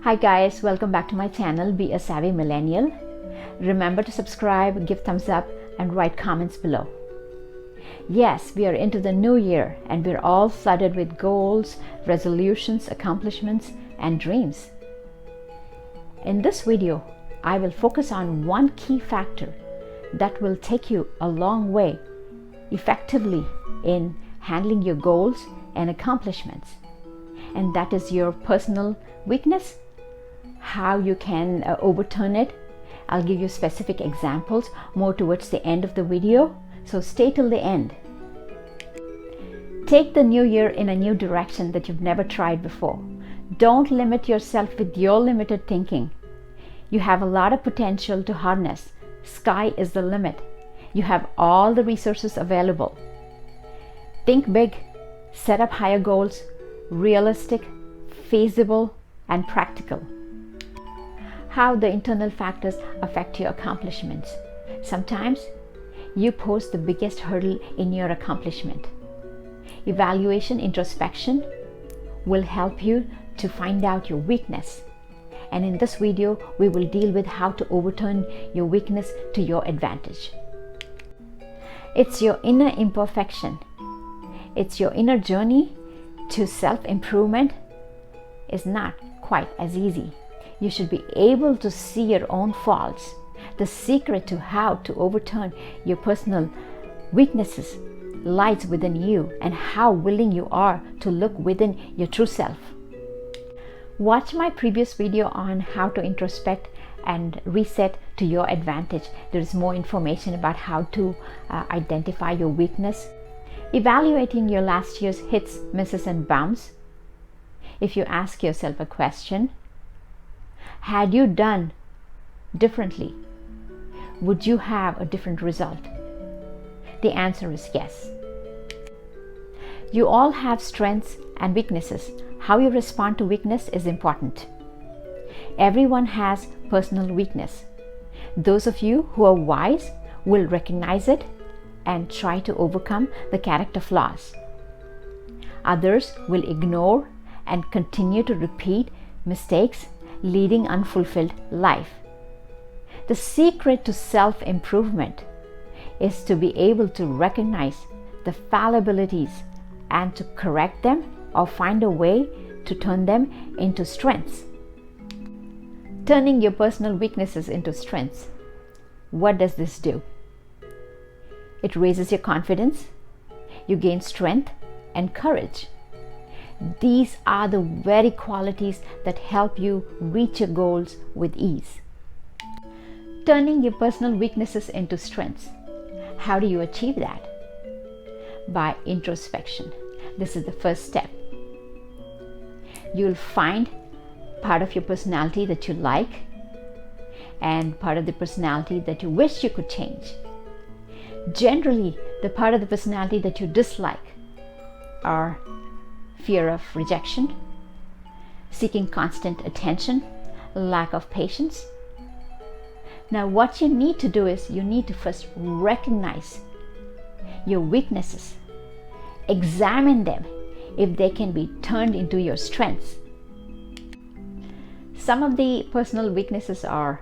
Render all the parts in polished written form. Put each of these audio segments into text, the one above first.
Hi guys, welcome back to my channel, Be a Savvy Millennial. Remember to subscribe, give thumbs up and write comments below. Yes, we are into the new year and we're all flooded with goals, resolutions, accomplishments and dreams. In this video, I will focus on one key factor that will take you a long way effectively in handling your goals and accomplishments. And that is your personal weakness, how you can overturn it. I'll give you specific examples more towards the end of the video, so stay till the end. Take the new year in a new direction that you've never tried before. Don't limit yourself with your limited thinking. You have a lot of potential to harness. Sky is the limit. You have all the resources available. Think big, set up higher goals, realistic, feasible, and practical. How the internal factors affect your accomplishments. Sometimes you pose the biggest hurdle in your accomplishment. Evaluation, introspection will help you to find out your weakness. And in this video, we will deal with how to overturn your weakness to your advantage. It's your inner imperfection. It's your inner journey to self-improvement is not quite as easy. You should be able to see your own faults. The secret to how to overturn your personal weaknesses lies within you and how willing you are to look within your true self. Watch my previous video on how to introspect and reset to your advantage. There is more information about how to identify your weakness. Evaluating your last year's hits, misses and bumps. If you ask yourself a question, had you done differently, would you have a different result? The answer is yes. You all have strengths and weaknesses. How you respond to weakness is important. Everyone has personal weakness. Those of you who are wise will recognize it and try to overcome the character flaws. Others will ignore and continue to repeat mistakes, leading unfulfilled life. The secret to self-improvement is to be able to recognize the fallibilities and to correct them or find a way to turn them into strengths. Turning your personal weaknesses into strengths. What does this do? It raises your confidence. You gain strength and courage. These are the very qualities that help you reach your goals with ease. Turning your personal weaknesses into strengths. How do you achieve that? By introspection. This is the first step. You'll find part of your personality that you like and part of the personality that you wish you could change. Generally, the part of the personality that you dislike are fear of rejection, seeking constant attention, lack of patience. Now, what you need to do is you need to first recognize your weaknesses, examine them if they can be turned into your strengths. Some of the personal weaknesses are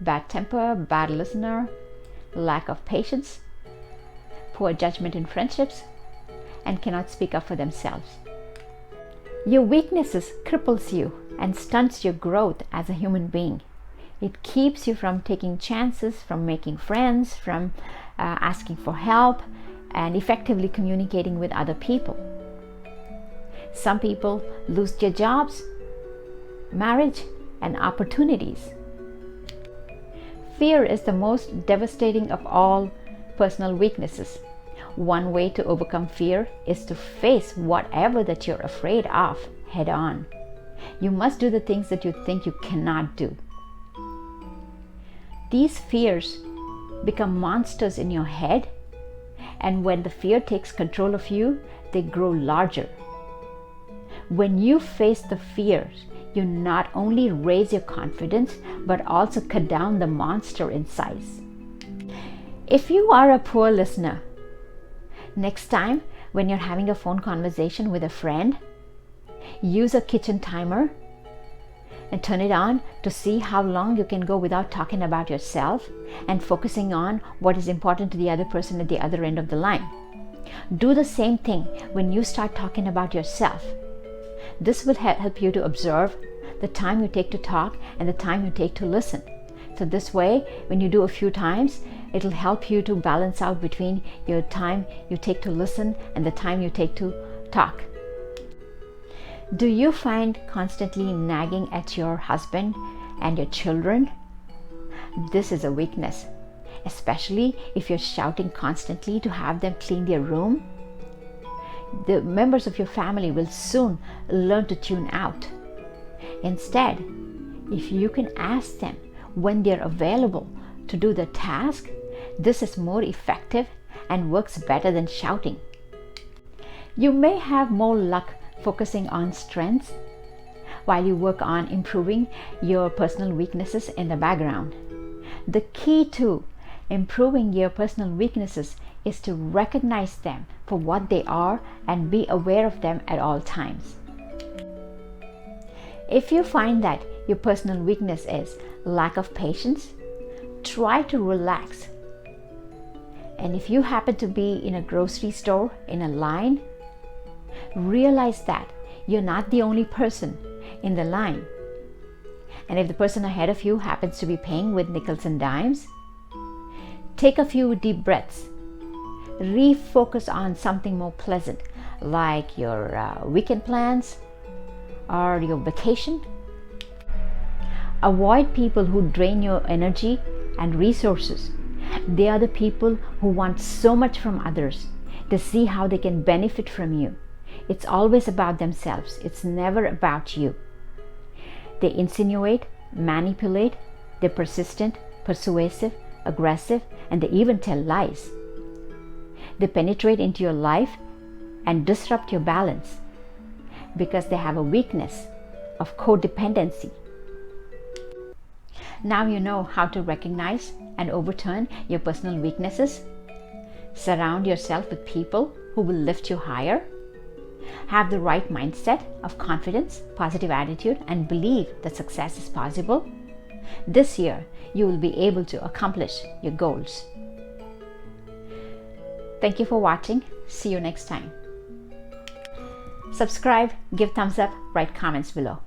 bad temper, bad listener, lack of patience, poor judgment in friendships, and cannot speak up for themselves. Your weaknesses cripples you and stunts your growth as a human being. It keeps you from taking chances, from making friends, from asking for help, and effectively communicating with other people. Some people lose their jobs, marriage, and opportunities. Fear is the most devastating of all personal weaknesses. One way to overcome fear is to face whatever that you're afraid of head on. You must do the things that you think you cannot do. These fears become monsters in your head, and when the fear takes control of you, they grow larger. When you face the fears, you not only raise your confidence, but also cut down the monster in size. If you are a poor listener, next time when you're having a phone conversation with a friend, use a kitchen timer and turn it on to see how long you can go without talking about yourself and focusing on what is important to the other person at the other end of the line. Do the same thing when you start talking about yourself. This will help you to observe the time you take to talk and the time you take to listen. So this way, when you do a few times, it'll help you to balance out between your time you take to listen and the time you take to talk. Do you find constantly nagging at your husband and your children? This is a weakness, especially if you're shouting constantly to have them clean their room. The members of your family will soon learn to tune out. Instead, if you can ask them when they're available to do the task, this is more effective and works better than shouting. You may have more luck focusing on strengths while you work on improving your personal weaknesses in the background. The key to improving your personal weaknesses is to recognize them for what they are and be aware of them at all times. If you find that your personal weakness is lack of patience, try to relax. And if you happen to be in a grocery store in a line, realize that you're not the only person in the line. And if the person ahead of you happens to be paying with nickels and dimes, take a few deep breaths. Refocus on something more pleasant, like your weekend plans or your vacation. Avoid people who drain your energy and resources. They are the people who want so much from others to see how they can benefit from you. It's always about themselves. It's never about you. They insinuate, manipulate, they're persistent, persuasive, aggressive, and they even tell lies. They penetrate into your life and disrupt your balance because they have a weakness of codependency. Now you know how to recognize and overturn your personal weaknesses. Surround yourself with people who will lift you higher. Have the right mindset of confidence, positive attitude, and believe that success is possible. This year, you will be able to accomplish your goals. Thank you for watching. See you next time. Subscribe, give thumbs up, write comments below.